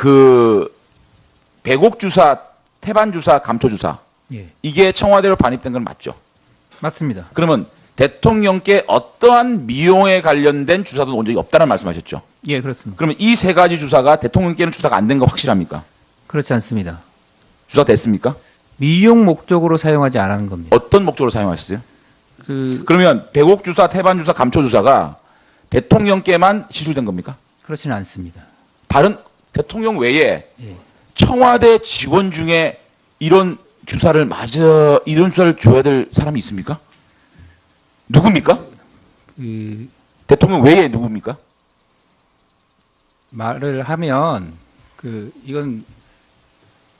그 배곡 주사, 태반 주사, 감초 주사 예, 이게 청와대로 반입된 건 맞죠? 맞습니다. 그러면 대통령께 어떠한 미용에 관련된 주사도 온 적이 없다는 말씀하셨죠? 예, 그렇습니다. 그러면 이 세 가지 주사가 대통령께는 주사가 안 된 거 확실합니까? 그렇지 않습니다. 주사 됐습니까? 미용 목적으로 사용하지 않은 겁니다. 어떤 목적으로 사용하셨어요? 그 그러면 배곡 주사, 태반 주사, 감초 주사가 대통령께만 시술된 겁니까? 그렇지는 않습니다. 다른 대통령 외에 예, 청와대 직원 중에 이런 주사를 줘야 될 사람이 있습니까? 누굽니까? 그 대통령 외에 누굽니까? 말을 하면 그 이건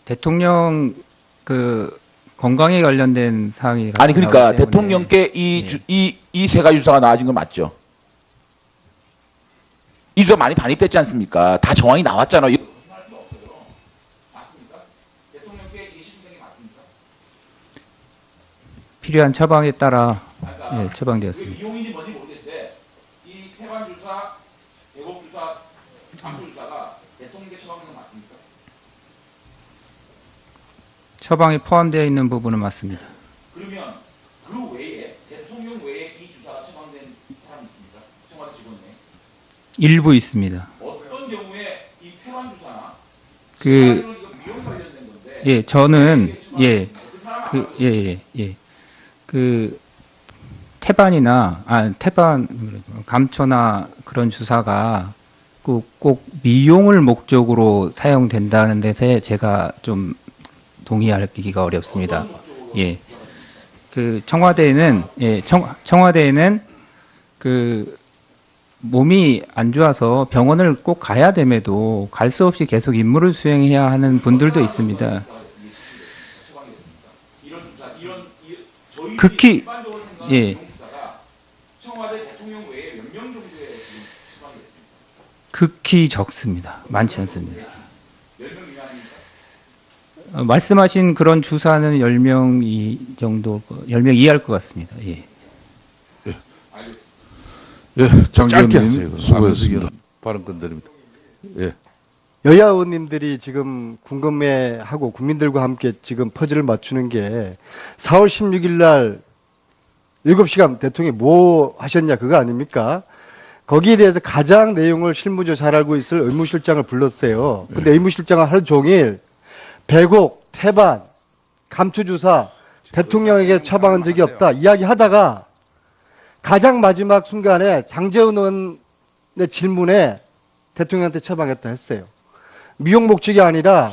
대통령 그 건강에 관련된 사항이 아니 그러니까 나오기 때문에 대통령께 예. 이 세 가지 주사가 나와진 건 맞죠? 이 주사 많이 반입됐지 않습니까? 다 정황이 나왔잖아요. 맞습니까? 대통령께 이 시술된 게 맞습니까? 필요한 처방에 따라 예, 처방되었습니다. 미용인지 뭔지 모르겠어요. 이 태반 주사, 배곡 주사, 감초 주사가 대통령께 처방된 건 맞습니까? 처방이 포함되어 있는 부분은 맞습니다. 그러면 그 외에 대통령 외에 이 주사가 처방된 사람이 있습니까? 청와대 직원 외에? 일부 있습니다. 어떤 경우에 이 태반 주사나 그 이거 미용 관련된 건데 예, 저는 예, 그 사람 그 예, 예. 그 태반이나 태반 감초나 그런 주사가 꼭 미용을 목적으로 사용된다는 데서 제가 좀 동의하기가 어렵습니다. 예. 그 청와대에는 청와대에는 그 몸이 안 좋아서 병원을 꼭 가야 됨에도 갈 수 없이 계속 임무를 수행해야 하는 분들도 있습니다. 극히 예. 청와대 대통령 외에 몇 명 정도의 지금 처방이 있습니까? 극히 적습니다. 많지 않습니다. 10명 이하입니까? 말씀하신 그런 주사는 10명 정도, 10명 이하일 것 같습니다. 예. 예, 장 짧게 의원님 하세요. 수고했습니다. 발언권 드립니다. 예. 여야 의원님들이 지금 궁금해하고 국민들과 함께 지금 퍼즐을 맞추는 게 4월 16일 날 7시간 대통령이 뭐 하셨냐 그거 아닙니까? 거기에 대해서 가장 내용을 실무적으로 잘 알고 있을 의무실장을 불렀어요. 근데 의무실장은 하루 종일 배곡, 태반, 감초주사 대통령에게 처방한 적이 없다 이야기하다가 가장 마지막 순간에 장제원 의원의 질문에 대통령한테 처방했다 했어요. 미용 목적이 아니라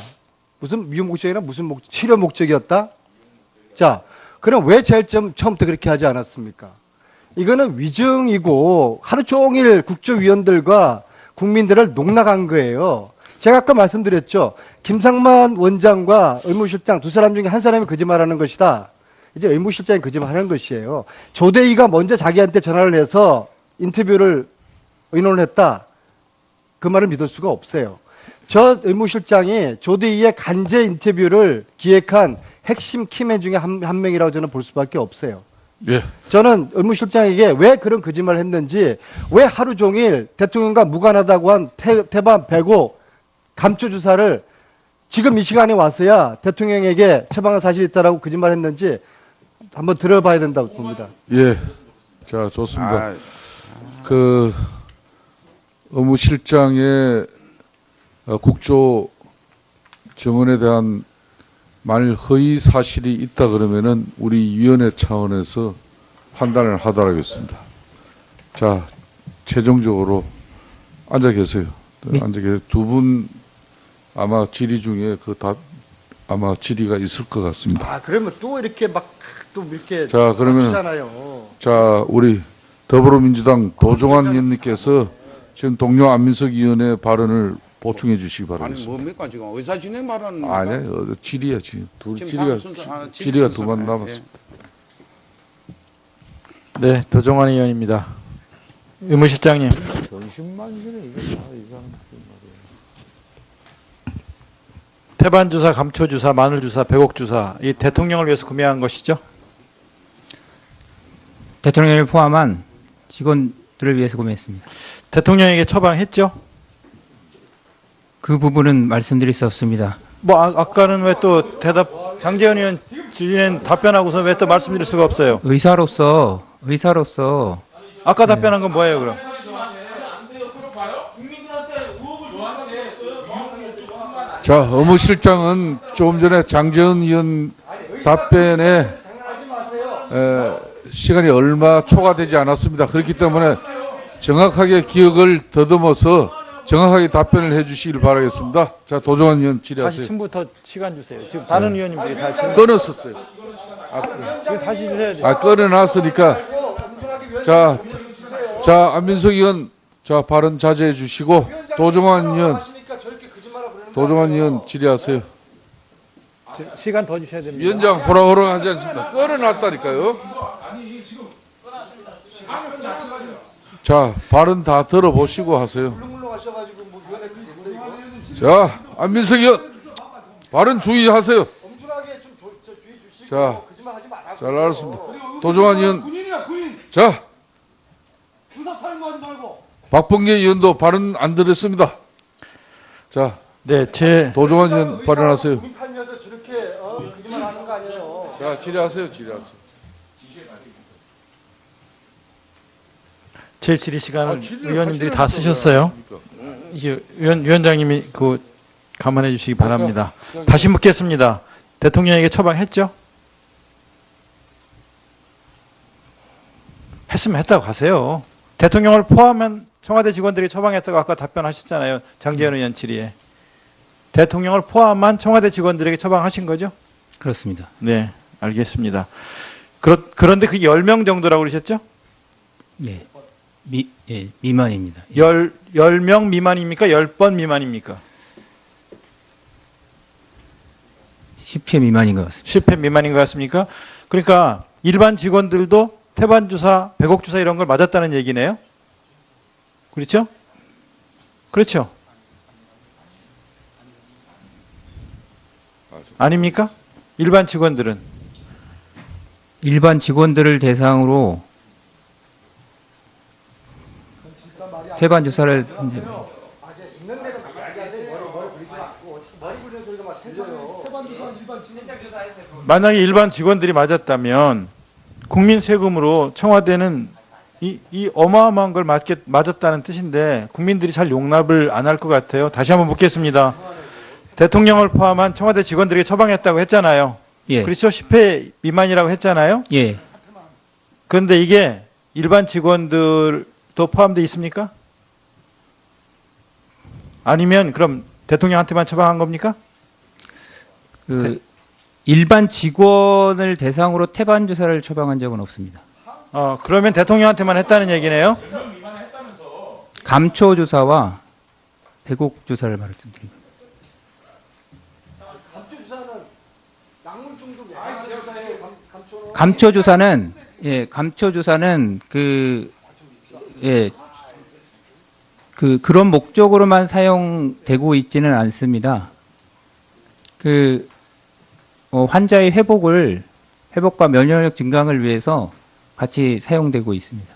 무슨 미용 목적이나 무슨 목적, 치료 목적이었다? 자, 그럼 왜 제일 처음부터 그렇게 하지 않았습니까? 이거는 위증이고 하루 종일 국정위원들과 국민들을 농락한 거예요. 제가 아까 말씀드렸죠. 김상만 원장과 의무실장 두 사람 중에 한 사람이 거짓말하는 것이다. 이제 의무실장이 거짓말하는 것이에요. 조대희가 먼저 자기한테 전화를 해서 인터뷰를 의논을 했다. 그 말을 믿을 수가 없어요. 저 의무실장이 조대희의 간제 인터뷰를 기획한 핵심 키맨 중에 한 명이라고 저는 볼 수밖에 없어요. 예. 저는 의무실장에게 왜 그런 거짓말을 했는지, 왜 하루 종일 대통령과 무관하다고 한 태반, 배곡, 감초 주사를 지금 이 시간에 와서야 대통령에게 처방한 사실이 있다라고 거짓말했는지 한번 들어봐야 된다고 봅니다. 예. 자, 좋습니다. 그 의무실장의 국조 정언에 대한 만일 허위 사실이 있다 그러면은 우리 위원회 차원에서 판단을 하도록 하겠습니다. 자, 최종적으로 앉아 계세요. 네. 앉아 계세요. 두 분 아마 질의 중에 그 답 아마 질의가 있을 것 같습니다. 아, 그러면 또 이렇게 또 이렇게 자, 그러면 맞추잖아요. 자, 우리 더불어민주당 도종환 의원님께서 지금 동료 안민석 의원의 발언을 보충해 주시기 아니 바라겠습니다. 뭡니까 지금 의사 진행 말하는 아니, 질의야 지금. 지금 질의가 두 번 남았습니다. 네, 도종환 의원입니다. 의무실장님. 태반주사, 감초주사, 마늘주사, 배곡주사 이 대통령을 위해서 구매한 것이죠? 대통령을 포함한 직원들을 위해서 구매했습니다. 대통령에게 처방했죠? 그 부분은 말씀드릴 수 없습니다. 뭐 아까는 왜 또 대답 장재현 의원 질의는 답변하고서 왜 또 말씀드릴 수가 없어요? 의사로서 아까 답변한 건 뭐예요, 그럼? 자, 의무실장은 조금 전에 장재현 의원 답변에 시간이 얼마 초과되지 않았습니다. 그렇기 때문에 정확하게 기억을 더듬어서 정확하게 답변을 해주시길 바라겠습니다. 자, 도종환 의원 다시 질의하세요. 처음부터 시간 주세요. 지금 다른 의원님들이 다 지금 끊었었어요. 다시 주셔야죠. 끊어놨으니까. 자, 안민석 의원, 자, 발언 자제해 주시고, 도종환 의원 질의하세요. 시간 더 주셔야 됩니다. 위원장 호락호락 하지 않습니다. 끊어놨다니까요. 자, 발언 다 들어보시고 하세요. 자, 안민석 의원, 발언 주의하세요. 자, 잘 알았습니다. 도종환 의원, 자, 박범계 의원도 발언 안 들었습니다. 자, 네, 도종환 의원 발언하세요. 팔면서 저렇게 거짓말하는 거 아니에요? 자, 질의하세요. 제 질의 시간을 질의를 의원님들이 하시라니까 다 쓰셨어요. 왜 이제 위원장님이 그 감안해 주시기 바랍니다. 다시 묻겠습니다. 대통령에게 처방했죠? 했으면 했다고 하세요. 대통령을 포함한 청와대 직원들이 처방했다고 아까 답변하셨잖아요. 장재현 의원 질의에. 대통령을 포함한 청와대 직원들에게 처방하신 거죠? 그렇습니다. 네, 알겠습니다. 그런데 그게 10명 정도라고 그러셨죠? 예. 미만입니다. 10명 미만입니까? 10번 미만입니까? 10회 미만인 것 같습니다. 10회 미만인 것 같습니까? 그러니까 일반 직원들도 태반 주사, 백옥 주사 이런 걸 맞았다는 얘기네요. 그렇죠? 그렇죠? 아닙니까? 일반 직원들은 일반 직원들을 대상으로 태반 주사를 만약에 일반 직원들이 맞았다면 국민 세금으로 청와대는 이 어마어마한 걸 맞았다는 뜻인데 국민들이 잘 용납을 안 할 것 같아요. 다시 한번 묻겠습니다. 대통령을 포함한 청와대 직원들에게 처방했다고 했잖아요. 예. 그렇죠? 10회 미만이라고 했잖아요. 예. 그런데 이게 일반 직원들도 포함되어 있습니까? 아니면 그럼 대통령한테만 처방한 겁니까? 일반 직원을 대상으로 태반 주사를 처방한 적은 없습니다. 그러면 대통령한테만 했다는 얘기네요. 감초 주사와 백옥 주사를 말씀드립니다. 감초 주사는 그런 목적으로만 사용되고 있지는 않습니다. 환자의 회복과 면역력 증강을 위해서 같이 사용되고 있습니다.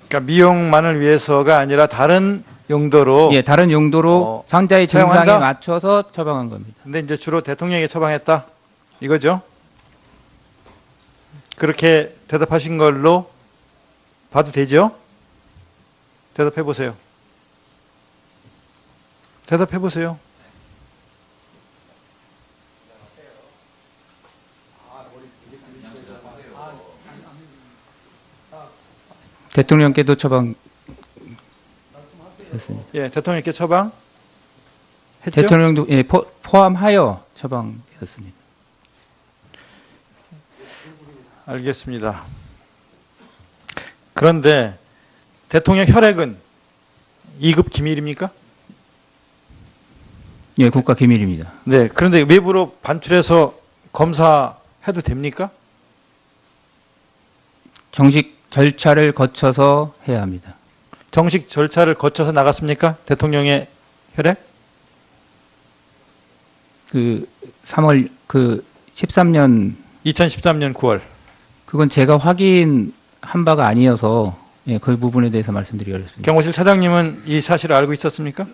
그러니까 미용만을 위해서가 아니라 다른 용도로. 예, 다른 용도로 환자의 증상에 사용한다? 맞춰서 처방한 겁니다. 근데 이제 주로 대통령에게 처방했다. 이거죠? 그렇게 대답하신 걸로 봐도 되죠? 대답해 보세요. 대답해 보세요. 대통령께도 처방했습니다. 예, 대통령께 처방 했죠? 대통령도 포함하여 처방되었습니다. 알겠습니다. 그런데 대통령 혈액은 2급 기밀입니까? 예, 국가 기밀입니다. 네. 그런데 외부로 반출해서 검사해도 됩니까? 정식 절차를 거쳐서 해야 합니다. 정식 절차를 거쳐서 나갔습니까? 대통령의 혈액? 13년 2013년 9월. 그건 제가 확인한 바가 아니어서 그 부분에 대해서 말씀드리기 어렵습니다. 경호실 차장님은 이 사실을 알고 있었습니까?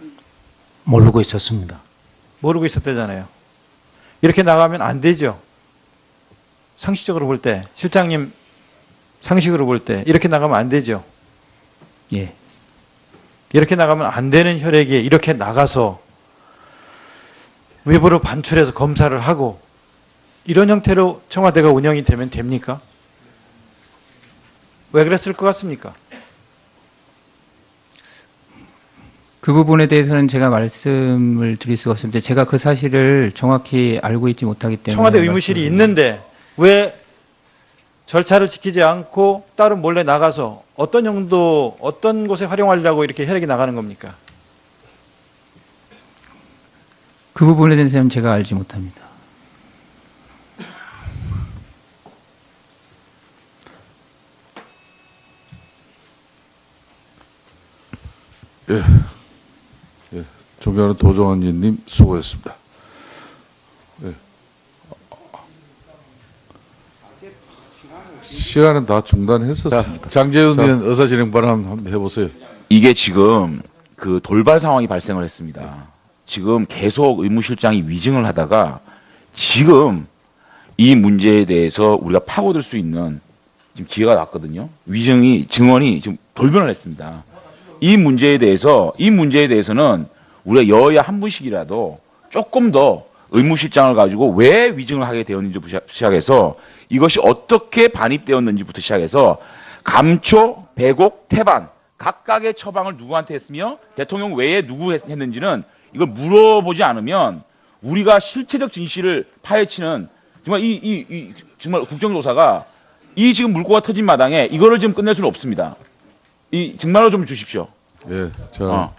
모르고 있었습니다. 모르고 있었대잖아요. 이렇게 나가면 안 되죠. 상식적으로 볼 때, 실장님 상식으로 볼 때 이렇게 나가면 안 되죠. 예. 이렇게 나가면 안 되는 혈액이 이렇게 나가서 외부로 반출해서 검사를 하고 이런 형태로 청와대가 운영이 되면 됩니까? 왜 그랬을 것 같습니까? 그 부분에 대해서는 제가 말씀을 드릴 수가 없습니다. 제가 그 사실을 정확히 알고 있지 못하기 때문에. 청와대 의무실이 있는데 왜 절차를 지키지 않고 따로 몰래 나가서 어떤 용도, 어떤 곳에 활용하려고 이렇게 혈액이 나가는 겁니까? 그 부분에 대해서는 제가 알지 못합니다. 존경하는 도정환 의원님 수고했습니다. 예. 시간은 다 중단했었습니다. 장재훈 의원 의사진행 발언 한번 해보세요. 이게 지금 그 돌발 상황이 발생을 했습니다. 지금 계속 의무실장이 위증을 하다가 지금 이 문제에 대해서 우리가 파고들 수 있는 지금 기회가 났거든요. 증언이 지금 돌변을 했습니다. 이 문제에 대해서는 우리가 여야 한 분씩이라도 조금 더 의무실장을 가지고 왜 위증을 하게 되었는지부터 시작해서 이것이 어떻게 반입되었는지부터 시작해서 감초, 배곡, 태반 각각의 처방을 누구한테 했으며 대통령 외에 누구 했는지는 이걸 물어보지 않으면 우리가 실체적 진실을 파헤치는 정말 정말 국정조사가 이 지금 물꼬가 터진 마당에 이거를 지금 끝낼 수는 없습니다. 정말로 좀 주십시오. 예, 자,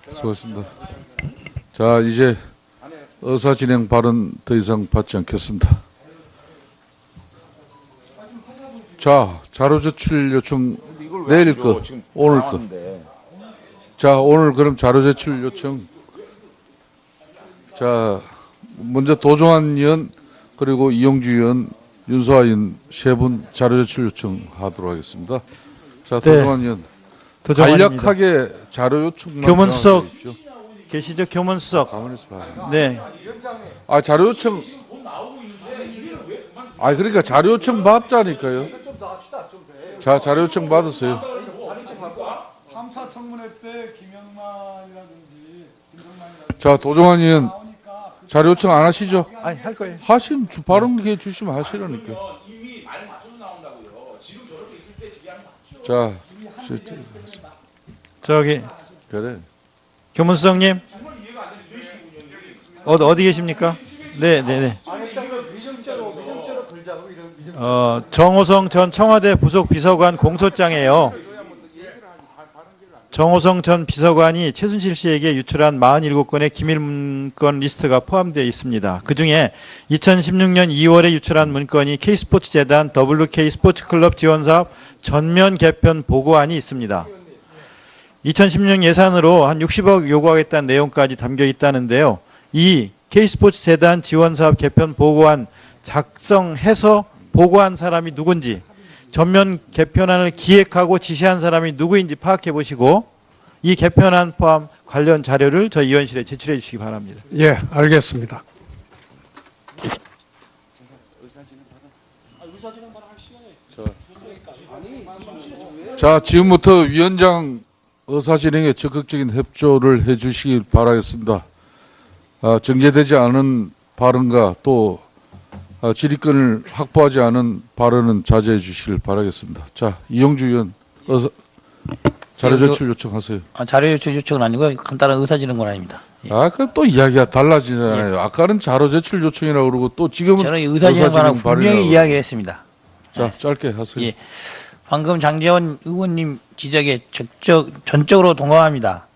수고했습니다. 자, 이제 의사진행 발언 더 이상 받지 않겠습니다. 자, 자료 제출 요청 내일 거, 오늘 거. 자, 오늘 그럼 자료 제출 요청. 자, 먼저 도종환 의원 그리고 이용주 의원, 윤소아 의원 세 분 자료 제출 요청하도록 하겠습니다. 자, 도종환 의원. 도정환입니다. 간략하게 자료 요청만 교문수석 전화해 주십시오. 계시죠? 교문수석. 가만히 있어봐. 네. 아, 자료 요청. 아, 그러니까 자료 요청 받자니까요. 자, 자료 요청 받으세요. 3차 청문회 때 김영만이라든지 자, 도종환 의원 자료 요청 안 하시죠? 아니, 할 거예요. 하신 발언 기회 주시면 하시라니까. 자, 저기 그래. 교문수석님 어디 계십니까? 네. 정호성 전 청와대 부속 비서관 공소장에요. 정호성 전 비서관이 최순실 씨에게 유출한 47건의 기밀 문건 리스트가 포함되어 있습니다. 그중에 2016년 2월에 유출한 문건이 K스포츠재단 WK 스포츠클럽 지원사업 전면 개편 보고안이 있습니다. 2016년 예산으로 한 60억 요구하겠다는 내용까지 담겨 있다는데요. 이 K스포츠재단 지원사업 개편 보고안 작성해서 보고한 사람이 누군지, 전면 개편안을 기획하고 지시한 사람이 누구인지 파악해 보시고 이 개편안 포함 관련 자료를 저희 의원실에 제출해 주시기 바랍니다. 예, 알겠습니다. 자, 지금부터 위원장 의사진행에 적극적인 협조를 해 주시기 바라겠습니다. 정제되지 않은 발언과 또 질의권을 확보하지 않은 발언은 자제해 주시길 바라겠습니다. 자, 이용주 의원 자료 제출 요청하세요. 자료 요청 요청은 아니고 간단한 의사진행 권한입니다. 그럼 또 이야기가 달라지잖아요. 아까는 자료 제출 요청이라고 그러고 또 지금은 저는 의사진행 권한 분명히 이야기했습니다. 자, 짧게 하세요. 예. 방금 장제원 의원님 지적에 전적으로 동감합니다.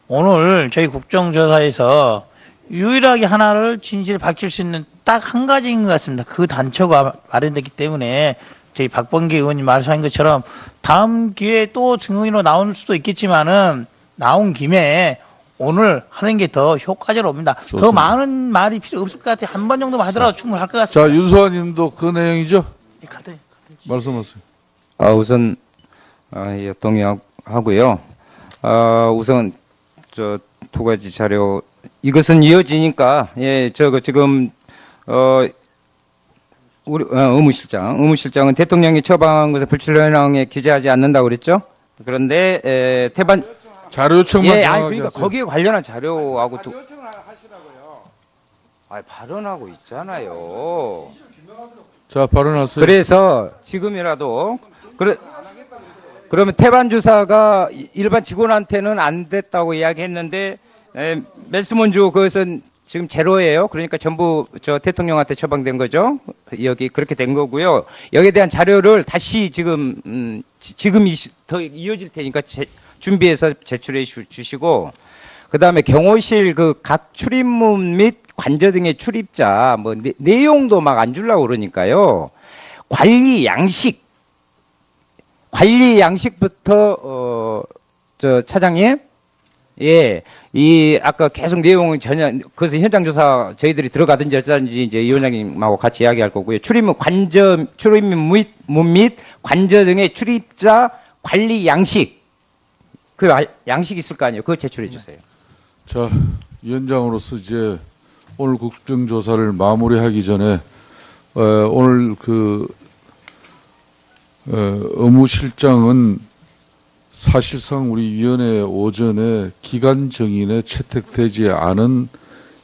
오늘 저희 국정조사에서 유일하게 하나를 진실을 밝힐 수 있는 딱 한 가지인 것 같습니다. 그 단초가 마련됐기 때문에 저희 박범계 의원님 말씀하신 것처럼 다음 기회에 또 증인으로 나올 수도 있겠지만은 나온 김에 오늘 하는 게 더 효과적으로 옵니다. 더 많은 말이 필요 없을 것 같아요. 한 번 정도만 하더라도 충분할 것 같습니다. 자, 윤소환 님도 그 내용이죠? 카드. 말씀하세요. 우선 동의하고요. 우선 저 두 가지 자료 이것은 이어지니까 지금 우리 의무실장은 대통령이 처방한 것을 불출연항에 기재하지 않는다고 그랬죠? 그런데 태반 자료 요청만 아니 정확하게 그러니까 하세요. 거기에 관련한 자료하고 또 요청을 하시라고요. 발언하고 있잖아요. 자, 발언하세요. 그래서 지금이라도 그러면 태반 주사가 일반 직원한테는 안 됐다고 이야기했는데 멜스몬주 그것은 지금 제로예요. 그러니까 전부 저 대통령한테 처방된 거죠. 여기 그렇게 된 거고요. 여기에 대한 자료를 다시 지금 더 이어질 테니까 준비해서 제출해 주시고 그다음에 경호실 그 각 출입문 및 관저 등의 출입자 뭐 내용도 막 안 주려고 그러니까요. 관리 양식부터 저 차장님 이 아까 계속 내용은 전혀 그것은 현장 조사 저희들이 들어가든지 어쩌든지 이제 위원장님하고 같이 이야기할 거고요. 출입문 및 관저 등의 출입자 관리 양식 그 양식 있을 거 아니에요. 그거 제출해 주세요. 자, 위원장으로서 이제 오늘 국정조사를 마무리하기 전에 오늘 의무실장은 사실상 우리 위원회 오전에 기간 정인에 채택되지 않은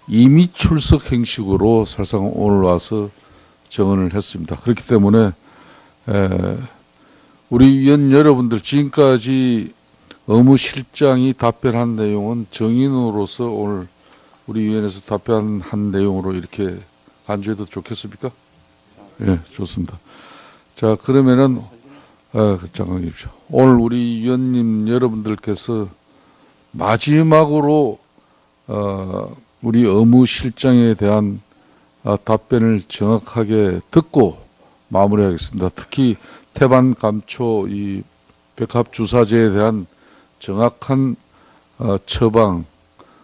임의 출석 형식으로 사실상 오늘 와서 정언을 했습니다. 그렇기 때문에 우리 위원 여러분들 지금까지 의무실장이 답변한 내용은 정인으로서 오늘 우리 위원회에서 답변한 내용으로 이렇게 간주해도 좋겠습니까? 예, 좋습니다. 자, 그러면은 잠깐 계십시오. 오늘 우리 위원님 여러분들께서 마지막으로 우리 의무실장에 대한 답변을 정확하게 듣고 마무리하겠습니다. 특히 태반 감초 이 백합 주사제에 대한 정확한 처방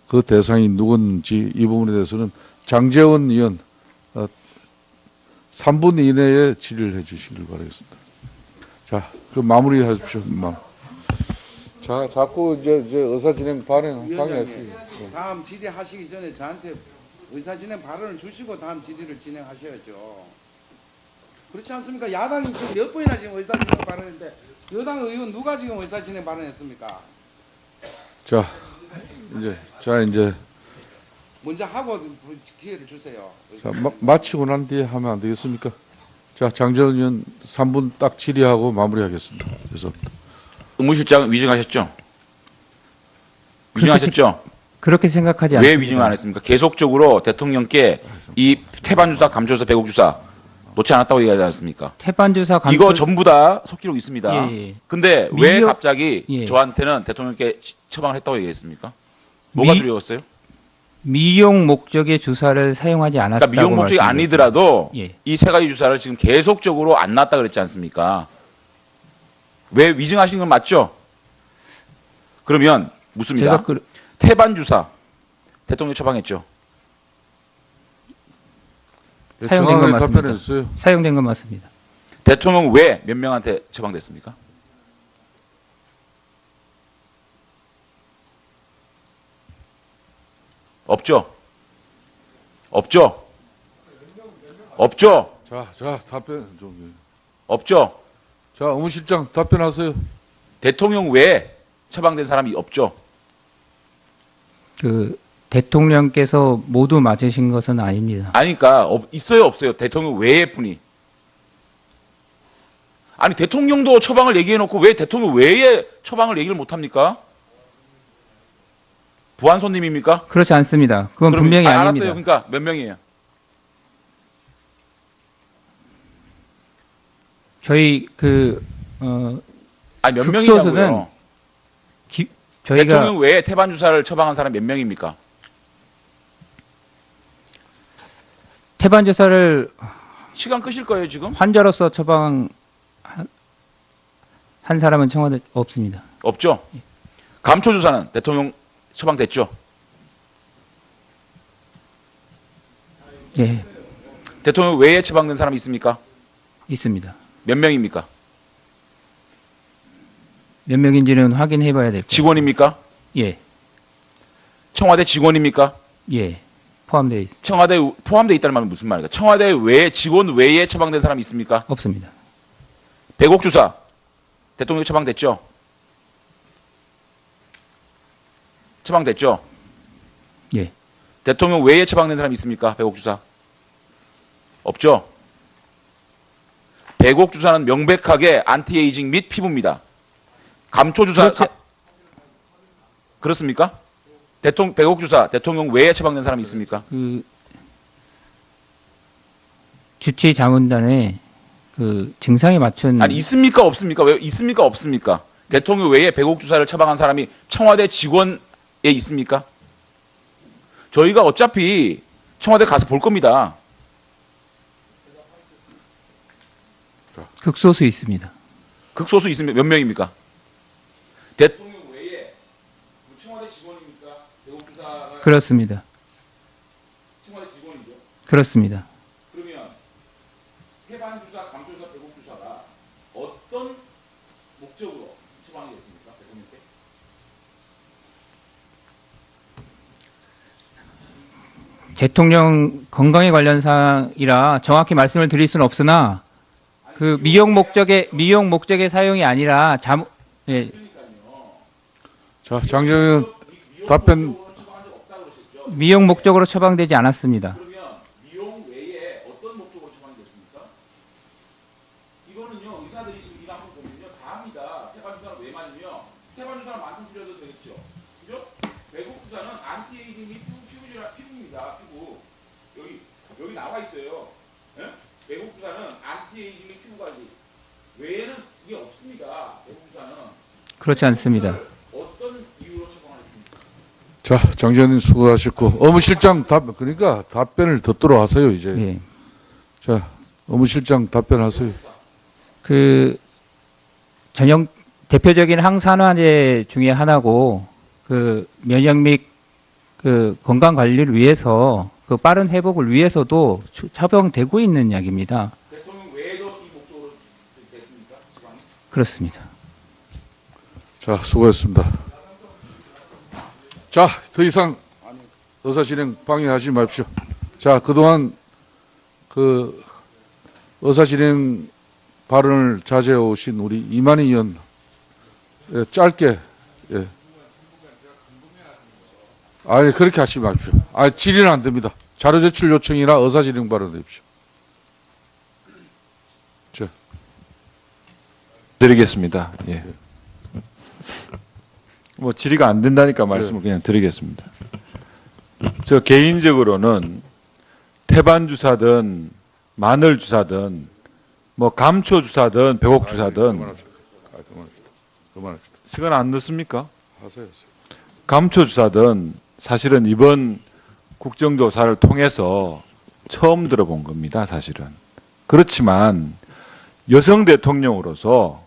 그 대상이 누군지 이 부분에 대해서는 장제원 의원 3분 이내에 질의를 해주시길 바라겠습니다. 자, 그 마무리 하십시오. 자, 자꾸 이제 의사진행 방해하시고. 다음 질의하시기 전에 저한테 의사진행 발언을 주시고 다음 질의를 진행하셔야죠. 그렇지 않습니까? 야당이 지금 몇 번이나 지금 의사진행 발언했는데 여당 의원 누가 지금 의사진행 발언했습니까? 자, 이제 먼저 하고 기회를 주세요. 자, 마치고 난 뒤에 하면 안 되겠습니까? 자, 장재원 의원 3분 딱 질의하고 마무리하겠습니다. 죄송합니다. 의무실장 위증하셨죠? 위증하셨죠? 그렇게 생각하지 왜 않습니다. 위증을 안 했습니까? 계속적으로 대통령께 이 태반 주사, 감초 주사, 배국 주사 놓지 않았다고 얘기하지 않았습니까? 태반 주사 감초 이거 전부 다 속기록 있습니다. 예. 근데 왜 미역- 갑자기 예. 저한테는 대통령께 처방을 했다고 얘기했습니까? 뭐가 두려웠어요? 미용 목적의 주사를 사용하지 않았다고 그러니까 미용 목적이 말씀드렸습니다. 아니더라도 예. 이 세 가지 주사를 지금 계속적으로 안 놨다 그랬지 않습니까? 왜 위증하시는 건 맞죠? 그러면 묻습니다. 제가 태반 주사 대통령 처방했죠. 예, 사용된 건 정확하게 맞습니다. 답변해 주세요. 사용된 건 맞습니다. 대통령 왜 몇 명한테 처방됐습니까? 없죠. 없죠. 없죠. 자, 답변 좀. 없죠. 자, 의무실장 답변하세요. 대통령 외에 처방된 사람이 없죠. 그 대통령께서 모두 맞으신 것은 아닙니다. 아니까 있어요, 없어요. 대통령 외의 분이. 아니 대통령도 처방을 얘기해놓고 왜 대통령 외에 처방을 얘기를 못합니까? 보안 손님입니까? 그렇지 않습니다. 그건 그럼- 분명히 아닙니다. 알았어요. 그러니까 몇 명이에요? 저희 아니 몇 특소수는 명이냐고요? 저희가 대통령 외에 태반 주사를 처방한 사람 몇 명입니까? 태반 주사를 시간 끄실 거예요 지금? 환자로서 처방 한 사람은 청와대 없습니다. 없죠. 감초 주사는 대통령 처방됐죠. 네, 대통령 외에 처방된 사람이 있습니까? 있습니다. 몇 명입니까? 몇 명인지는 확인해 봐야 될 거예요. 직원입니까? 예. 청와대 직원입니까? 예, 포함되어 있, 청와대 포함되어 있다는 말은 무슨 말입니까? 청와대 외에 직원 외에 처방된 사람이 있습니까? 없습니다. 배곡 주사 대통령 처방됐죠? 처방됐죠? 예, 대통령 외에 처방된 사람이 있습니까? 배곡 주사 없죠? 배곡 주사는 명백하게 안티에이징 및 피부입니다. 감초 주사 그렇지- 그렇습니까? 배곡 주사 대통령 외에 처방된 사람이 있습니까? 그 주치 자문단에 그 증상에 맞춘 아니 있습니까 없습니까? 왜 있습니까 없습니까? 대통령 외에 배곡 주사를 처방한 사람이 청와대 직원에 있습니까? 저희가 어차피 청와대 가서 볼 겁니다. 극소수 있습니다. 극소수 있으면 몇 명입니까? 대통령 외에 청와대 직원입니까? 배곡 주사가 그렇습니다. 청와대 직원이죠. 그렇습니다. 그러면 해반 주사, 감초 주사, 배곡 주사가 어떤 목적으로 처방이 됐습니까? 대통령께? 대통령 건강에 관련 사항이라 정확히 말씀을 드릴 수는 없으나 그 미용 목적의 사용이 아니라 예, 자, 장재원 답변. 미용 목적으로 처방되지 않았습니다. 그러면 미용 외에 어떤 목적으로 처방이 됐습니까? 이거는요 의사들이 지금 이거 한번 보면요 다 합니다. 태반 주사는 왜 맞으며 태반 주사는 말씀드려도 되겠죠. 그죠? 배곡 주사는 안티에이징 및 피부입니다. 피부 여기 나와 있어요. 예? 배곡 주사는 안티에이징 및 피부 관리 외에는 이게 없습니다. 배곡 주사는 그렇지 않습니다. 어떤 이유로 처방하셨습니까? 자, 장재원님 수고하셨고 업무실장 그러니까 답변을 듣도록 하세요 이제. 예. 자, 업무실장 답변하세요. 그 전형 대표적인 항산화제 중에 하나고 그 면역 및 그 건강 관리를 위해서 그 빠른 회복을 위해서도 처방되고 있는 약입니다. 대통령 외에도 이 목적으로 됐습니까? 처방이? 그렇습니다. 자, 수고했습니다. 자, 더 이상 의사 진행 방해하지 마십시오. 자, 그동안 그 의사 진행 발언을 자제해 오신 우리 이만희 의원 짧게 아니 그렇게 하지 마십시오. 아, 질의는 안 됩니다. 자료 제출 요청이나 의사 진행 발언 해주십시오. 자, 드리겠습니다. 예. 뭐 질의가 안 된다니까 말씀을 그냥 드리겠습니다. 저 개인적으로는 태반 주사든 마늘 주사든 뭐 감초 주사든 배곡 주사든 그만합시다. 그만합시다. 시간 안 늦습니까? 하세요. 감초 주사든 사실은 이번 국정조사를 통해서 처음 들어본 겁니다. 사실은. 그렇지만 여성 대통령으로서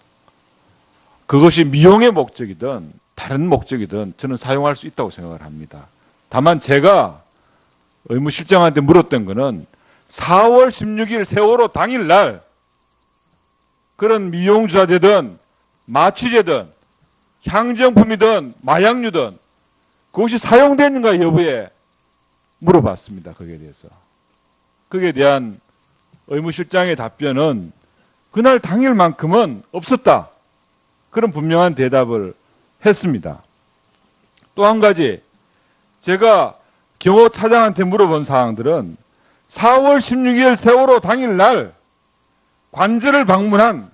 그것이 미용의 목적이든 다른 목적이든 저는 사용할 수 있다고 생각을 합니다. 다만 제가 의무실장한테 물었던 거는 4월 16일 세월호 당일날 그런 미용주사제든 마취제든 향정품이든 마약류든 그것이 사용되는가 여부에 물어봤습니다. 거기에 대해서. 거기에 대한 의무실장의 답변은 그날 당일만큼은 없었다. 그런 분명한 대답을 했습니다. 또 한 가지 제가 경호 차장한테 물어본 사항들은 4월 16일 세월호 당일날 관저를 방문한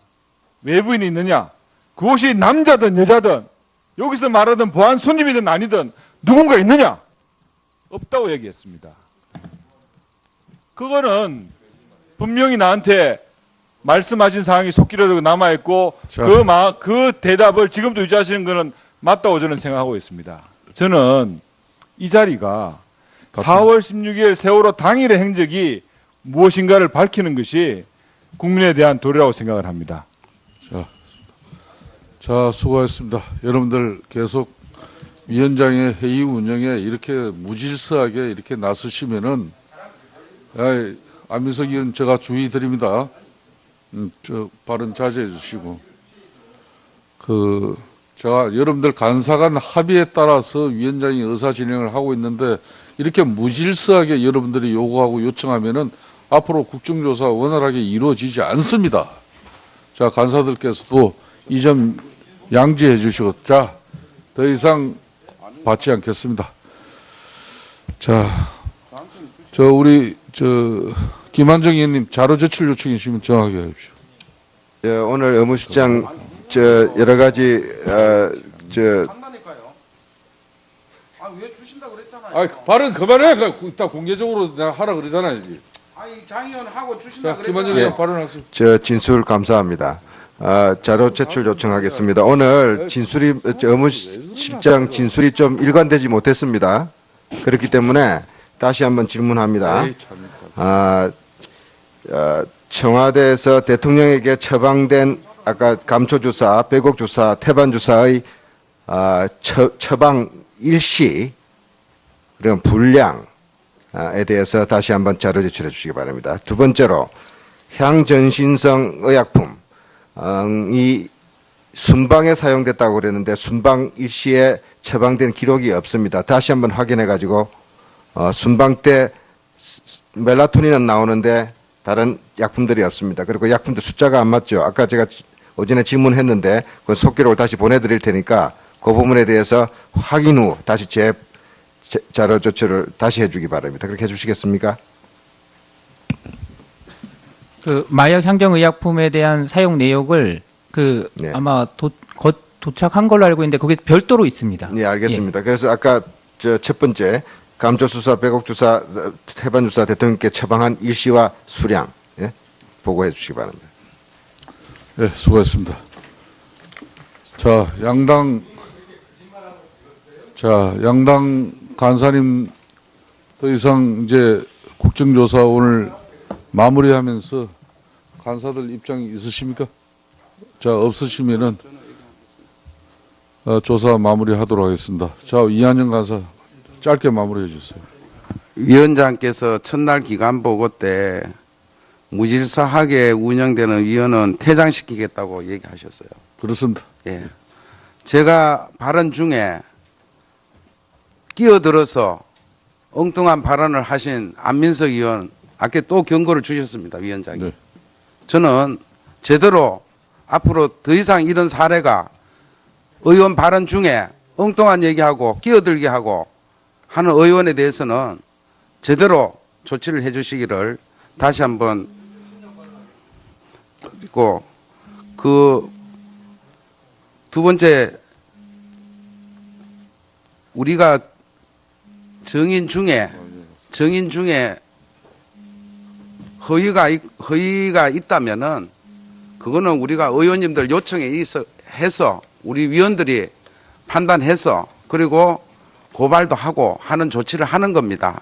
외부인이 있느냐, 그것이 남자든 여자든 여기서 말하던 보안 손님이든 아니든 누군가 있느냐, 없다고 얘기했습니다. 그거는 분명히 나한테 말씀하신 사항이 속기록으로 남아있고 그 대답을 지금도 유지하시는 거는 맞다고 저는 생각하고 있습니다. 저는 이 자리가 4월 16일 세월호 당일의 행적이 무엇인가를 밝히는 것이 국민에 대한 도리라고 생각을 합니다. 자, 수고하셨습니다. 여러분들 계속 위원장의 회의 운영에 이렇게 무질서하게 이렇게 나서시면은, 안민석 의원 제가 주의 드립니다. 저 발언 자제해 주시고, 제가 여러분들 간사간 합의에 따라서 위원장이 의사 진행을 하고 있는데 이렇게 무질서하게 여러분들이 요구하고 요청하면은 앞으로 국정조사 원활하게 이루어지지 않습니다. 자, 간사들께서도 이 점 양지해 주시고, 자, 더 이상 받지 않겠습니다. 자, 우리 김한정 의원님 자료 제출 요청이시면 정하게 해주십시오. 오늘 의무실장 여러 가지 한다니까요. 아, 왜 주신다고 그랬잖아요. 발언 그만해. 다 공개적으로 내가 하라 그러잖아요. 아니, 장 의원 하고 주신다고 자, 김한정 그랬잖아요. 의원 발언하세요. 진술 감사합니다. 자료 제출 요청하겠습니다. 오늘 의무실장 진술이 좀 일관되지 못했습니다. 그렇기 때문에 다시 한번 질문합니다. 에이, 참. 청와대에서 대통령에게 처방된 아까 감초주사, 배곡주사, 태반주사의 처방 일시 그런 분량에 대해서 다시 한번 자료 제출해 주시기 바랍니다. 두 번째로 향전신성 의약품이 순방에 사용됐다고 그랬는데 순방 일시에 처방된 기록이 없습니다. 다시 한번 확인해 가지고 순방 때 멜라토닌은 나오는데 다른 약품들이 없습니다. 그리고 약품들 숫자가 안 맞죠. 아까 제가 오전에 질문했는데 그 속기록을 다시 보내드릴 테니까 그 부분에 대해서 확인 후 다시 자료 조치를 다시 해주기 바랍니다. 그렇게 해주시겠습니까? 그 마약 향정 의약품에 대한 사용 내역을 네. 아마 도착한 걸로 알고 있는데 거기 별도로 있습니다. 네, 알겠습니다. 그래서 아까 첫 번째 감초주사, 배곡주사, 태반주사 대통령께 처방한 일시와 수량 보고해 주시기 바랍니다. 네, 수고했습니다. 양당 간사님 더 이상 이제 국정조사 오늘 마무리하면서 간사들 입장이 있으십니까? 자, 없으시면은 조사 마무리하도록 하겠습니다. 자, 이한영 간사 짧게 마무리해 주세요. 위원장께서 첫날 기간 보고 때 무질서하게 운영되는 위원은 퇴장시키겠다고 얘기하셨어요. 그렇습니다. 예. 제가 발언 중에 끼어들어서 엉뚱한 발언을 하신 안민석 의원, 아까 또 경고를 주셨습니다, 위원장이. 네. 저는 제대로 앞으로 더 이상 이런 사례가 의원 발언 중에 엉뚱한 얘기하고 끼어들게 하고 하는 의원에 대해서는 제대로 조치를 해 주시기를 다시 한번 그리고 그 두 번째 우리가 정인 중에 허위가 있다면은 그거는 우리가 의원님들 요청에 해서 우리 위원들이 판단해서 그리고 고발도 하고 하는 조치를 하는 겁니다.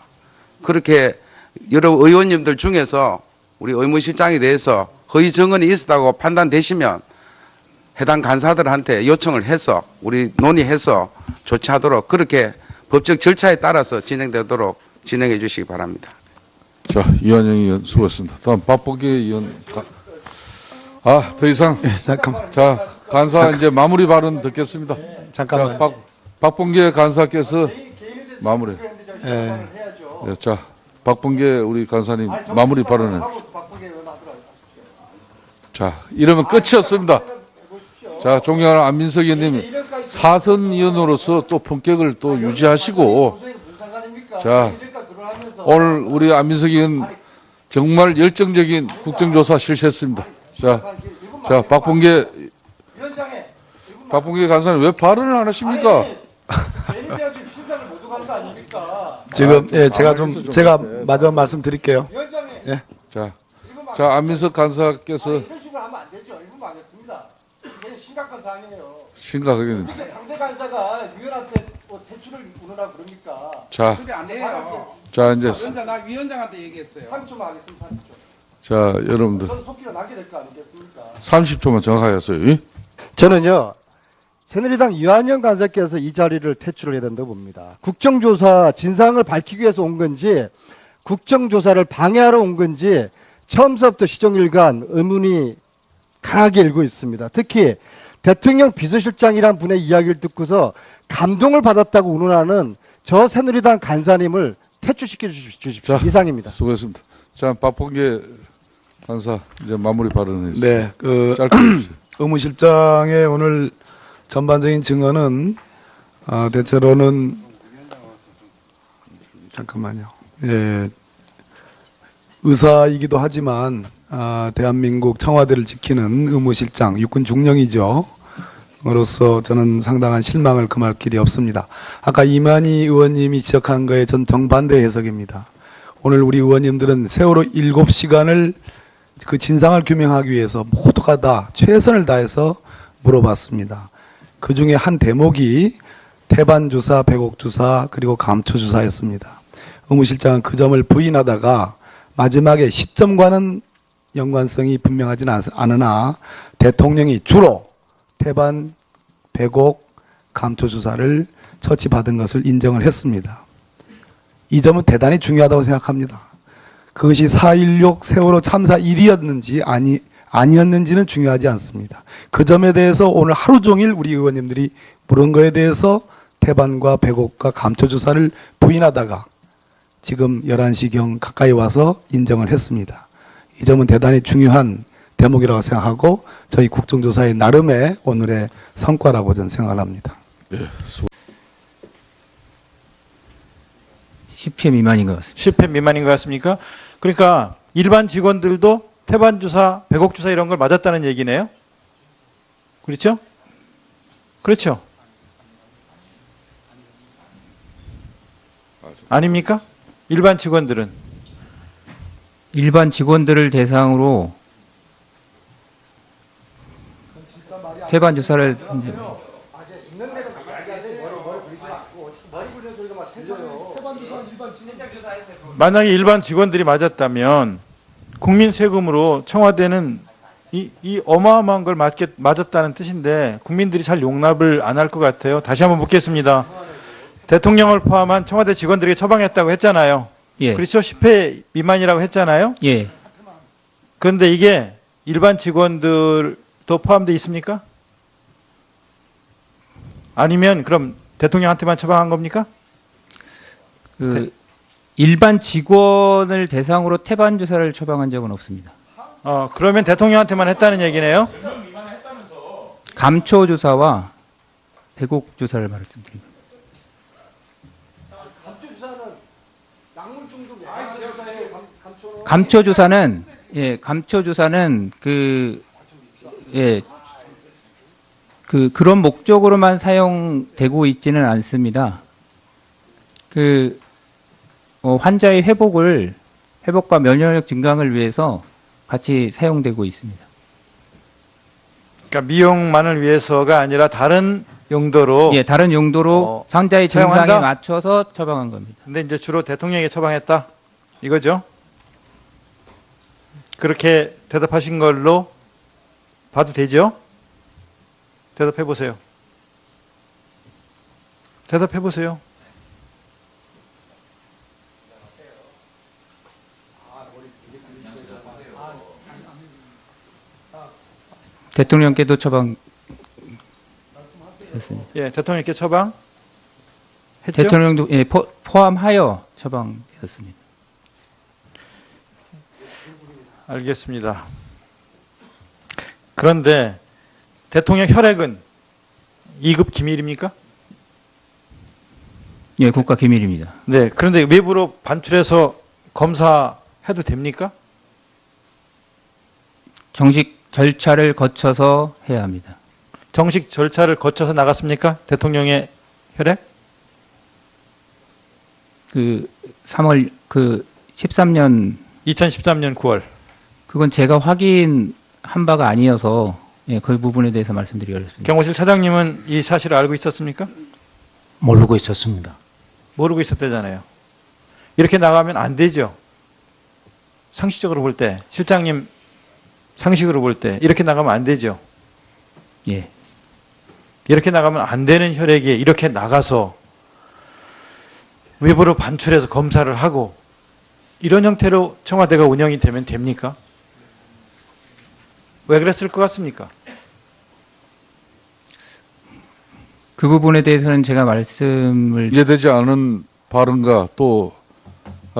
그렇게 여러 의원님들 중에서 우리 의무실장에 대해서 허위 증언이 있었다고 판단되시면 해당 간사들한테 요청을 해서 우리 논의해서 조치하도록 그렇게 법적 절차에 따라서 진행되도록 진행해 주시기 바랍니다. 자, 이한영 의원 수고했습니다. 다음 박봉계 의원. 더 이상. 잠깐만. 자, 간사 이제 마무리 발언 듣겠습니다. 잠깐만. 자, 박봉계 간사께서 마무리. 예. 자, 박봉계 우리 간사님 마무리 발언해. 자, 이러면 끝이었습니다. 자, 존경하는 안민석 의원님 사선 의원으로서 또 품격을 또 유지하시고, 자, 오늘 우리 안민석 의원 정말 열정적인 국정조사 실시했습니다. 자, 박봉계 간사님 왜 발언을 안 하십니까? 지금 제가 마저 말씀드릴게요. 자, 안민석 간사께서 심각한 사항이에요. 심각하게. 이게 상대 간사가 위원한테 대출을 우느라 그러니까. 자, 소리 안 해요. 자 이제 나 위원장한테 얘기했어요. 3초만 하겠습니다. 3초. 자, 여러분들 저는 속기로 남게 될 거 아니겠습니까? 30초만 정하였어요. 예? 저는요, 새누리당 이완영 간사께서 이 자리를 퇴출을 해야 된다고 봅니다. 국정조사 진상을 밝히기 위해서 온 건지, 국정조사를 방해하러 온 건지, 처음서부터 시종일관 의문이 강하게 일고 있습니다. 특히 대통령 비서실장이란 분의 이야기를 듣고서 감동을 받았다고 운운하는 저 새누리당 간사님을 퇴출시켜 주십시오. 자, 이상입니다. 수고했습니다. 자, 박봉계 간사 이제 마무리 발언해 주세요. 네, 그 짧게 해주세요. 의무실장의 오늘 전반적인 증언은 대체로는 잠깐만요. 예, 의사이기도 하지만 대한민국 청와대를 지키는 의무실장, 육군 중령이죠. 으로서 저는 상당한 실망을 금할 길이 없습니다. 아까 이만희 의원님이 지적한 거에 전 정반대 해석입니다. 오늘 우리 의원님들은 세월호 7시간을 그 진상을 규명하기 위해서 모두가 다 최선을 다해서 물어봤습니다. 그 중에 한 대목이 태반주사, 배곡주사, 그리고 감초주사였습니다. 의무실장은 그 점을 부인하다가 마지막에 시점과는 연관성이 분명하지는 않으나 대통령이 주로 태반, 배곡, 감초주사를 처치받은 것을 인정을 했습니다. 이 점은 대단히 중요하다고 생각합니다. 그것이 4.16 세월호 참사 일이었는지 아니었는지는 중요하지 않습니다. 그 점에 대해서 오늘 하루 종일 우리 의원님들이 물은 거에 대해서 태반과 배곡과 감초주사를 부인하다가 지금 11시경 가까이 와서 인정을 했습니다. 이 점은 대단히 중요한 대목이라고 생각하고 저희 국정조사의 나름의 오늘의 성과라고 저는 생각을 합니다. 네, 10회 미만인 것 같습니다. 10회 미만인 것 같습니까? 그러니까 일반 직원들도 태반주사, 배곡주사 이런 걸 맞았다는 얘기네요. 그렇죠? 그렇죠? 아닙니까? 일반 직원들은 일반 직원들을 대상으로 태반 주사를 만약에 일반 직원들이 맞았다면 국민 세금으로 청와대는 이 어마어마한 걸 맞았다는 뜻인데 국민들이 잘 용납을 안 할 것 같아요. 다시 한번 묻겠습니다. 대통령을 포함한 청와대 직원들에게 처방했다고 했잖아요. 예. 그렇죠? 10회 미만이라고 했잖아요. 예. 그런데 이게 일반 직원들도 포함되어 있습니까? 아니면 그럼 대통령한테만 처방한 겁니까? 그 일반 직원을 대상으로 태반 주사를 처방한 적은 없습니다. 그러면 대통령한테만 했다는 얘기네요. 감초 주사와 배곡 주사를 말씀드립니다. 감초 주사는 감초 주사는 그런 목적으로만 사용되고 있지는 않습니다. 환자의 회복과 면역력 증강을 위해서 같이 사용되고 있습니다. 그러니까 미용만을 위해서가 아니라 다른 용도로. 예, 다른 용도로 환자의 사용한다? 증상에 맞춰서 처방한 겁니다. 근데 이제 주로 대통령에게 처방했다 이거죠? 그렇게 대답하신 걸로 봐도 되죠? 대답해 보세요. 대답해 보세요. 대통령께도 처방 했습니다. 예, 대통령께 처방 했죠? 대통령도 포함하여 처방되었습니다. 알겠습니다. 그런데 대통령 혈액은 2급 기밀입니까? 예, 국가 기밀입니다. 네. 그런데 외부로 반출해서 검사해도 됩니까? 정식 절차를 거쳐서 해야 합니다. 정식 절차를 거쳐서 나갔습니까? 대통령의 혈액? 13년 2013년 9월. 그건 제가 확인한 바가 아니어서 그 부분에 대해서 말씀드리기 어렵습니다. 경호실 차장님은 이 사실을 알고 있었습니까? 모르고 있었습니다. 모르고 있었다잖아요. 이렇게 나가면 안 되죠. 상식적으로 볼 때, 실장님 상식으로 볼 때 이렇게 나가면 안 되죠. 예. 이렇게 나가면 안 되는 혈액이 이렇게 나가서 외부로 반출해서 검사를 하고 이런 형태로 청와대가 운영이 되면 됩니까? 왜 그랬을 것 같습니까? 그 부분에 대해서는 제가 말씀을 이해되지 않은 발언과 또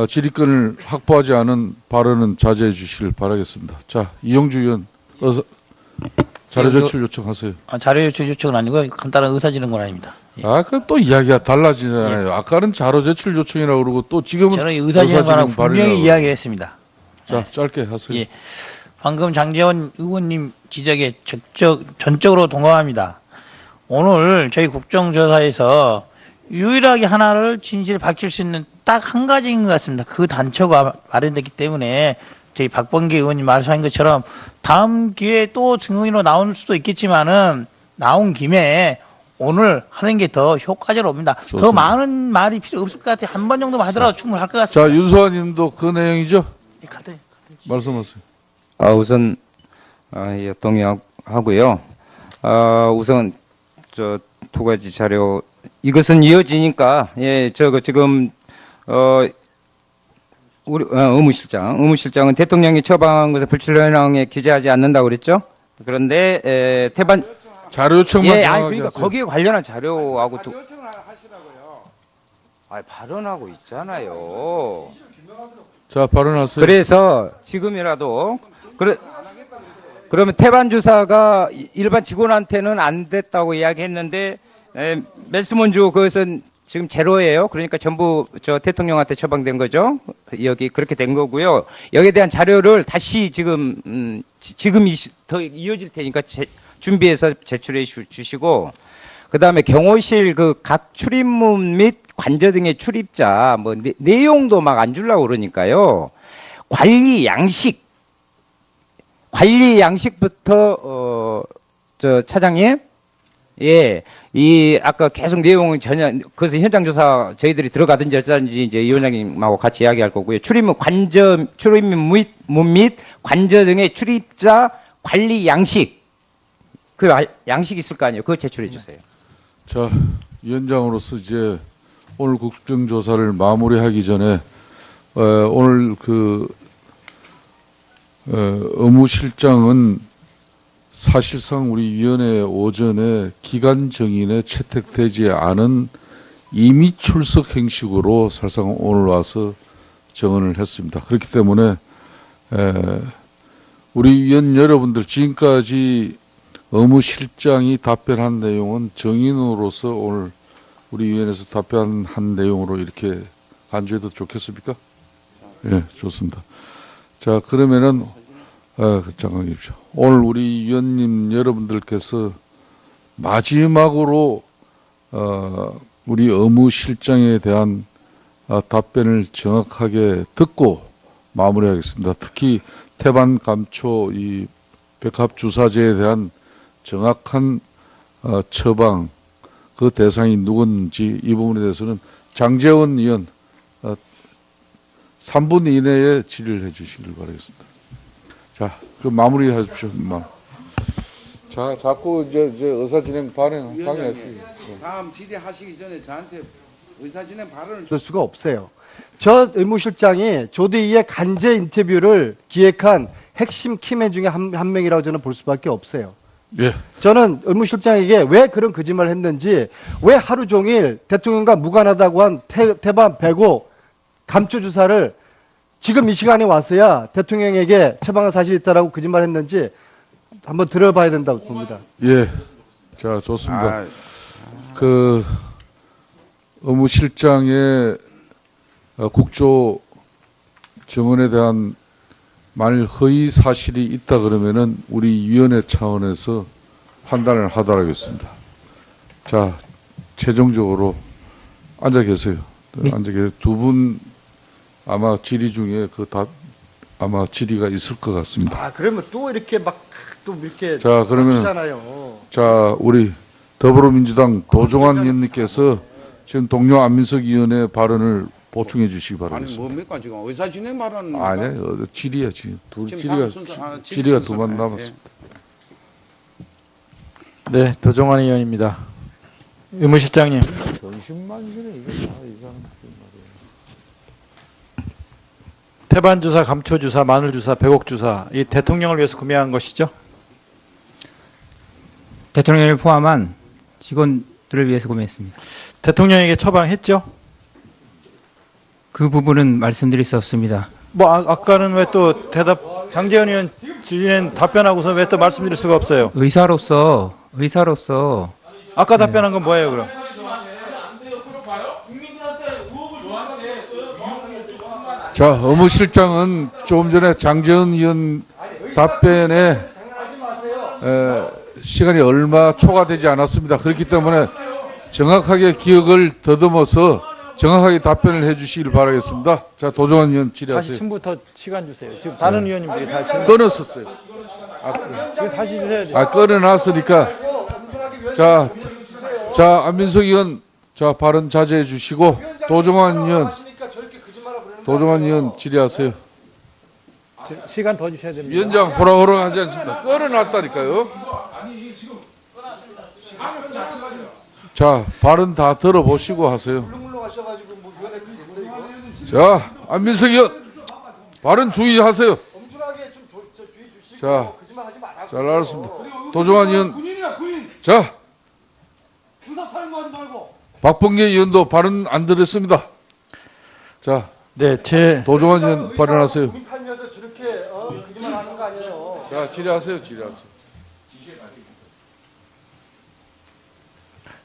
질의권을 확보하지 않은 발언은 자제해 주시길 바라겠습니다. 자, 이용주 의원 어서 자료 제출 요청하세요. 자료 요청 요청은 아니고 간단한 의사진행권입니다. 그럼 또 이야기가 달라지잖아요. 아까는 자료 제출 요청이라고 그러고 또 지금은 저는 의사진행권하고 분명히 이야기했습니다. 자, 짧게 하세요. 예. 방금 장제원 의원님 지적에 전적으로 동감합니다. 오늘 저희 국정조사에서 유일하게 하나를 진실 밝힐 수 있는 딱 한 가지인 것 같습니다. 그 단초가 마련됐기 때문에 저희 박범계 의원님 말씀하신 것처럼 다음 기회에 또 증인으로 나올 수도 있겠지만은 나온 김에 오늘 하는 게 더 효과적으로 옵니다. 좋습니다. 더 많은 말이 필요 없을 것 같아요. 한 번 정도만 하더라도 충분할 것 같습니다. 자, 윤소환 님도 그 내용이죠? 이 카드. 말씀하세요. 우선 예, 동의하고요. 우선 저 두 가지 자료 이것은 이어지니까 저거 지금 우리 의무실장은 대통령이 처방한 것을 불출현황에 기재하지 않는다고 그랬죠. 그런데 태반 자료 요청만 아니 정확하게 그러니까 하세요. 거기에 관련한 자료하고 자료 요청을 하시라고요. 발언하고 있잖아요. 자, 발언하세요. 그래서 지금이라도 그러면 태반 주사가 일반 직원한테는 안 됐다고 이야기했는데 멜스몬주 그것은 지금 제로예요. 그러니까 전부 저 대통령한테 처방된 거죠. 여기 그렇게 된 거고요. 여기에 대한 자료를 다시 지금 더 이어질 테니까 준비해서 제출해 주시고 그다음에 경호실 그 각 출입문 및 관저 등의 출입자 뭐 내용도 막 안 주려고 그러니까요. 관리 양식부터 저 차장님 이 아까 계속 내용은 전혀 그래서 현장 조사 저희들이 들어가든지 어쩌든지 이제 위원장님하고 같이 이야기할 거고요. 출입문 및 관저 등의 출입자 관리 양식 그 양식 있을 거 아니에요. 그거 제출해 주세요. 자, 위원장으로서 이제 오늘 국정조사를 마무리하기 전에 오늘 그 의무실장은 사실상 우리 위원회 오전에 기간 정인에 채택되지 않은 임의 출석 형식으로 사실상 오늘 와서 정언을 했습니다. 그렇기 때문에 우리 위원 여러분들 지금까지 의무실장이 답변한 내용은 정인으로서 오늘 우리 위원회에서 답변한 내용으로 이렇게 간주해도 좋겠습니까? 예, 좋습니다. 자, 그러면은 잠깐 계십시오. 오늘 우리 위원님 여러분들께서 마지막으로 우리 의무실장에 대한 답변을 정확하게 듣고 마무리하겠습니다. 특히 태반 감초 이 백합 주사제에 대한 정확한 처방 그 대상이 누군지 이 부분에 대해서는 장제원 의원 3분 이내에 질의를 해주시길 바라겠습니다. 자, 그 마무리 하십시오. 자, 자꾸 이제 의사진행 방해하시고. 다음 질의하시기 전에 저한테 의사진행 발언을 줄 수가 없어요. 저 의무실장이 조대희의 간제 인터뷰를 기획한 핵심 키맨 중에 한 명이라고 저는 볼 수밖에 없어요. 예. 저는 의무실장에게 왜 그런 거짓말을 했는지, 왜 하루 종일 대통령과 무관하다고 한 태반 105 감초 주사를 지금 이 시간에 와서야 대통령에게 처방한 사실이 있다라고 거짓말했는지 한번 들어봐야 된다고 봅니다. 예. 자, 좋습니다. 그 의무실장의 국조 정언에 대한 만일 허위 사실이 있다 그러면은 우리 위원회 차원에서 판단을 하도록 하겠습니다. 자, 최종적으로 앉아 계세요. 앉아 계세요. 두 분 아마 질의 중에 아마 질의가 있을 것 같습니다. 그러면 또 이렇게 또 이렇게 자, 그러면 맞추잖아요. 자, 우리 더불어민주당 도종환 의원님께서 지금 동료 안민석 의원의 발언을 보충해 주시기 아니 바라겠습니다. 뭡니까 지금 의사진행 발언 아니요, 질의야 지금. 지금 질의가 두 번 남았습니다. 네, 도종환 의원입니다. 의무실장님. 정신만이네 이게 다 이상. 태반주사, 감초주사, 마늘주사, 백옥주사 이 대통령을 위해서 구매한 것이죠? 대통령을 포함한 직원 가족들을 위해서 고민했습니다. 대통령에게 처방했죠? 그 부분은 말씀드릴 수 없습니다. 뭐 아까는 왜 또 장재현 의원 질의는 답변하고서 왜 또 말씀드릴 수가 없어요? 의사로서 아까 답변한 건 뭐예요, 그럼? 자, 의무실장은 조금 전에 장재현 의원 답변에 시간이 얼마 초과되지 않았습니다. 그렇기 때문에 정확하게 기억을 더듬어서 정확하게 답변을 해주시길 바라겠습니다. 자, 도종환 의원 다시 질의하세요. 처음부터 시간 주세요. 지금 다른 의원님들이 다 지금 끊었었어요. 지금 다시 주셔야죠. 끊어놨으니까. 자, 안민석 의원, 자, 발언 자제해 주시고, 도종환 의원 질의하세요. 시간 더 주셔야 됩니다. 위원장 호락호락 하지 않습니다. 끊어놨다니까요. 자, 발언 다 들어보시고 하세요. 자, 안민석 의원, 발언 주의하세요. 자, 잘 알았습니다. 도종환 의원, 자, 박범계 의원도 발언 안 들었습니다. 자, 네, 도종환 의원 발언하세요. 자, 질의하세요.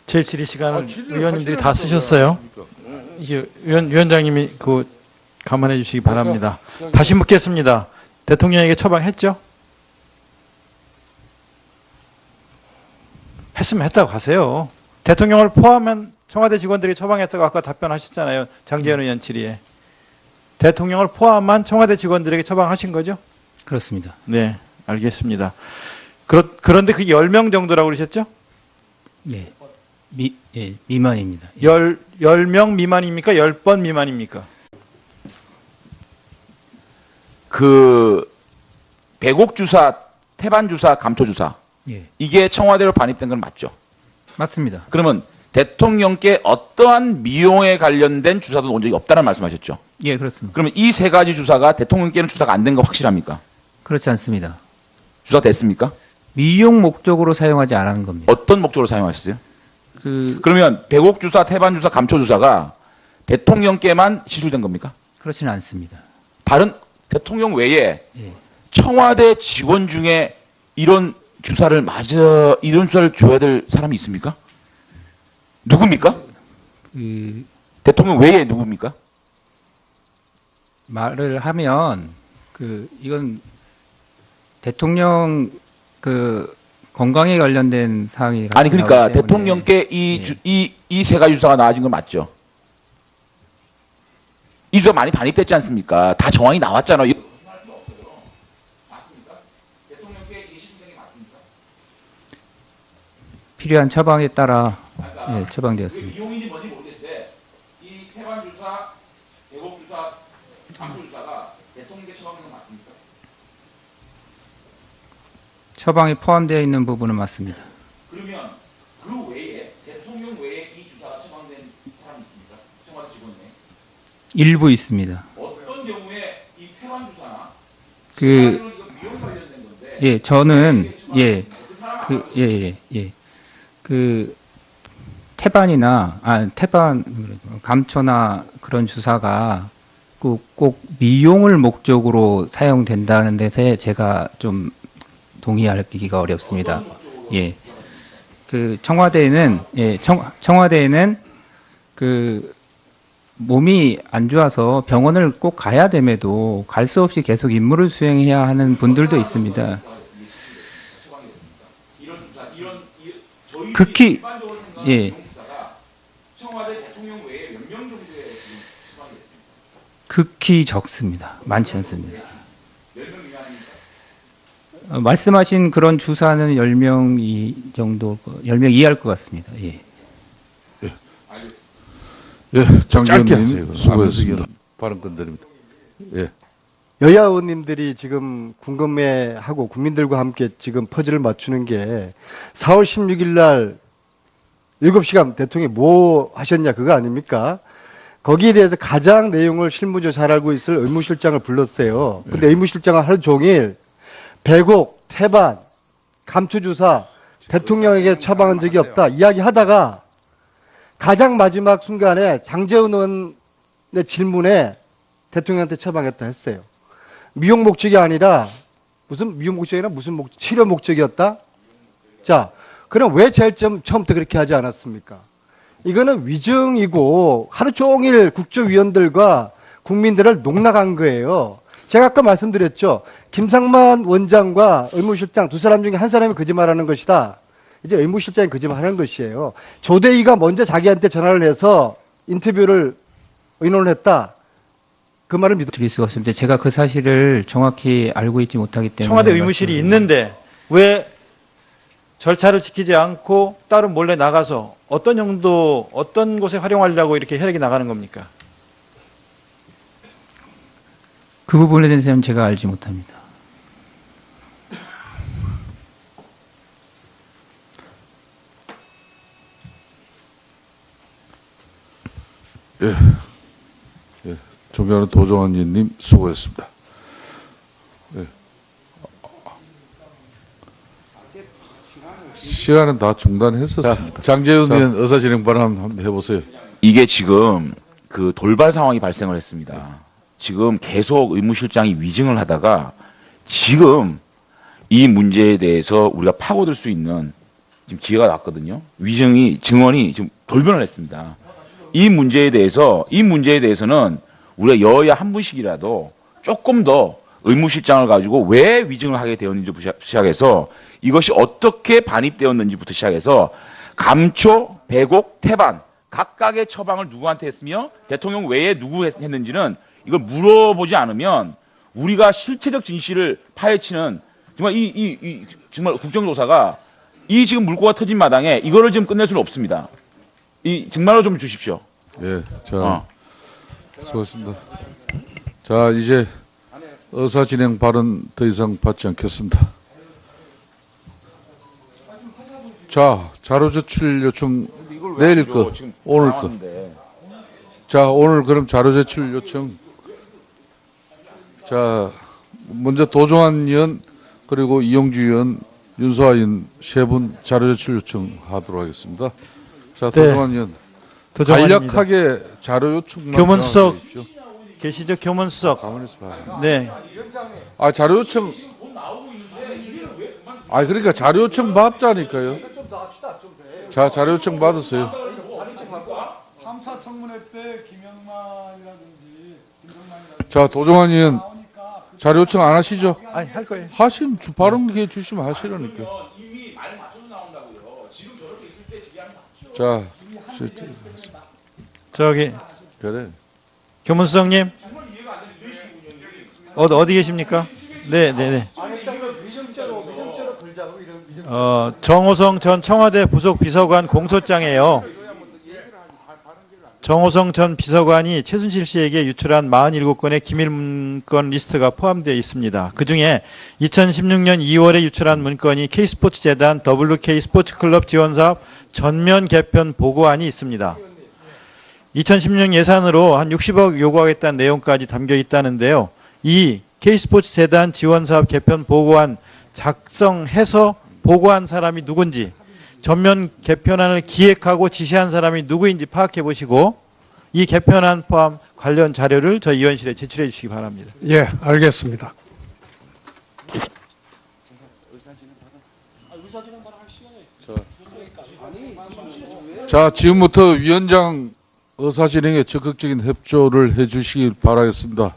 제 질의 시간을 질의를 의원님들이 하시라니까 다 쓰셨어요. 왜 이제 위원장님이 그 감안해 주시기 바랍니다. 다시 묻겠습니다. 대통령에게 처방했죠? 했으면 했다고 하세요. 대통령을 포함한 청와대 직원들이 처방했다고 아까 답변하셨잖아요. 장재현 의원 질의에. 대통령을 포함한 청와대 직원들에게 처방하신 거죠? 그렇습니다. 네, 알겠습니다. 그런데 그 10명 정도라고 그러셨죠? 예. 미만입니다. 10명 미만입니까? 10번 미만입니까? 그 배곡 주사, 태반 주사, 감초 주사 예. 이게 청와대로 반입된 건 맞죠? 맞습니다. 그러면 대통령께 어떠한 미용에 관련된 주사도 온 적이 없다는 말씀하셨죠? 예, 그렇습니다. 그러면 이 세 가지 주사가 대통령께는 주사가 안 된 거 확실합니까? 그렇지 않습니다. 주사 됐습니까? 미용 목적으로 사용하지 않은 겁니다. 어떤 목적으로 사용하셨어요? 그러면 배곡 주사, 태반 주사, 감초 주사가 대통령께만 시술된 겁니까? 그렇지는 않습니다. 다른 대통령 외에 예. 청와대 직원 중에 이런 주사를 줘야 될 사람이 있습니까? 누굽니까? 대통령 외에 누굽니까? 말을 하면 이건 대통령 건강에 관련된 사항이 아니 그러니까 나오기 때문에. 대통령께 이 세 가지 주사가 나와진 건 맞죠? 이 주사 많이 반입됐지 않습니까? 다 정황이 나왔잖아요. 필요한 처방에 따라 예, 처방되었습니다. 미용인지 뭔지 모르겠어요. 이 태반 주사, 배곡 주사, 감초 주사가 대통령께 처방된 건 맞습니까? 처방이 포함되어 있는 부분은 맞습니다. 그러면 그 외에 대통령 외에 이 주사가 처방된 사람이 있습니까? 청와대 직원 외에? 일부 있습니다. 어떤 경우에 이 태반 주사나 미용 관련된 건데 예, 저는 태반 감초나 그런 주사가 꼭 미용을 목적으로 사용된다는 데서 제가 좀 동의하기가 어렵습니다. 예. 청와대에는 몸이 안 좋아서 병원을 꼭 가야 됨에도 갈 수 없이 계속 임무를 수행해야 하는 분들도 있습니다. 극히 극히 적습니다. 많지 않습니다. 말씀하신 그런 주사는 10명 정도, 10명 이하일 것 같습니다. 예. 예, 장재현 짧게 하세요, 의원 수고했습니다. 발언 건드립니다. 예. 여야 의원님들이 지금 궁금해하고 국민들과 함께 지금 퍼즐을 맞추는 게 4월 16일 날 7시간 대통령이 뭐 하셨냐 그거 아닙니까? 거기에 대해서 가장 내용을 실무적으로 잘 알고 있을 의무실장을 불렀어요. 근데 의무실장은 하루 종일 배곡, 태반, 감초주사 대통령에게 처방한 적이 없다 이야기하다가 가장 마지막 순간에 장제원 의원의 질문에 대통령한테 처방했다 했어요. 미용 목적이 아니라 무슨 미용 목적이나 무슨 치료 목적이었다? 자, 그럼 왜 제일 처음부터 그렇게 하지 않았습니까? 이거는 위증이고 하루 종일 국정위원들과 국민들을 농락한 거예요. 제가 아까 말씀드렸죠. 김상만 원장과 의무실장 두 사람 중에 한 사람이 거짓말하는 것이다. 이제 의무실장이 거짓말하는 것이에요. 조대희가 먼저 자기한테 전화를 해서 인터뷰를 의논을 했다. 그 말을 드릴 수가 없습니다. 제가 그 사실을 정확히 알고 있지 못하기 때문에. 청와대 의무실이 있는데 왜 절차를 지키지 않고 따로 몰래 나가서 어떤 용도, 어떤 곳에 활용하려고 이렇게 혈액이 나가는 겁니까? 그 부분에 대해서는 제가 알지 못합니다. 예. 존경하는 도정환 의원님 수고했습니다. 예. 시간은 다 중단했었습니다. 장제원 의원 의사진행 발언 한번 해보세요. 이게 지금 그 돌발 상황이 발생을 했습니다. 지금 계속 의무실장이 위증을 하다가 지금 이 문제에 대해서 우리가 파고들 수 있는 지금 기회가 났거든요. 증언이 지금 돌변을 했습니다. 이 문제에 대해서는 우리가 여야 한 분씩이라도 조금 더 의무실장을 가지고 왜 위증을 하게 되었는지부터 시작해서 이것이 어떻게 반입되었는지부터 시작해서 감초, 배곡, 태반 각각의 처방을 누구한테 했으며 대통령 외에 누구 했는지는 이걸 물어보지 않으면 우리가 실체적 진실을 파헤치는 정말 정말 국정조사가 이 지금 물꼬가 터진 마당에 이거를 지금 끝낼 수는 없습니다. 정말로 좀 주십시오. 예, 자, 수고하셨습니다. 자, 이제 의사진행 발언 더 이상 받지 않겠습니다. 자, 자료 제출 요청 내일 거, 오늘 거. 자, 오늘 그럼 자료 제출 요청. 자, 먼저 도정환 의원 그리고 이용주 의원, 윤소아 의원 세 분 자료 제출 요청하도록 하겠습니다. 자, 도정환 의원. 간략하게 자료 요청만 교문수석 주십시오. 계시죠? 교문수석. 가만히 있어봐. 네. 아, 자료 요청. 아, 그러니까 자료 요청 받자니까요. 자, 자료 요청 받으세요. 3차 청문회 때 김영만이라든지 자, 도정환 의원 자료 요청 안 하시죠? 아니, 할 거예요. 하시면 발언 기회 주시면 하시라니까. 자, 저기 그래. 교문수석님 어디 계십니까? 네. 정호성 전 청와대 부속 비서관 공소장에요. 정호성 전 비서관이 최순실 씨에게 유출한 47건의 기밀 문건 리스트가 포함되어 있습니다. 그중에 2016년 2월에 유출한 문건이 K스포츠재단 WK 스포츠클럽 지원사업 전면 개편 보고안이 있습니다. 2016년 예산으로 한 60억 요구하겠다는 내용까지 담겨 있다는데요. 이 K스포츠재단 지원사업 개편 보고안 작성해서 보고한 사람이 누군지, 전면 개편안을 기획하고 지시한 사람이 누구인지 파악해 보시고 이 개편안 포함 관련 자료를 저희 의원실에 제출해 주시기 바랍니다. 예, 알겠습니다. 자, 지금부터 위원장 의사진행에 적극적인 협조를 해주시길 바라겠습니다.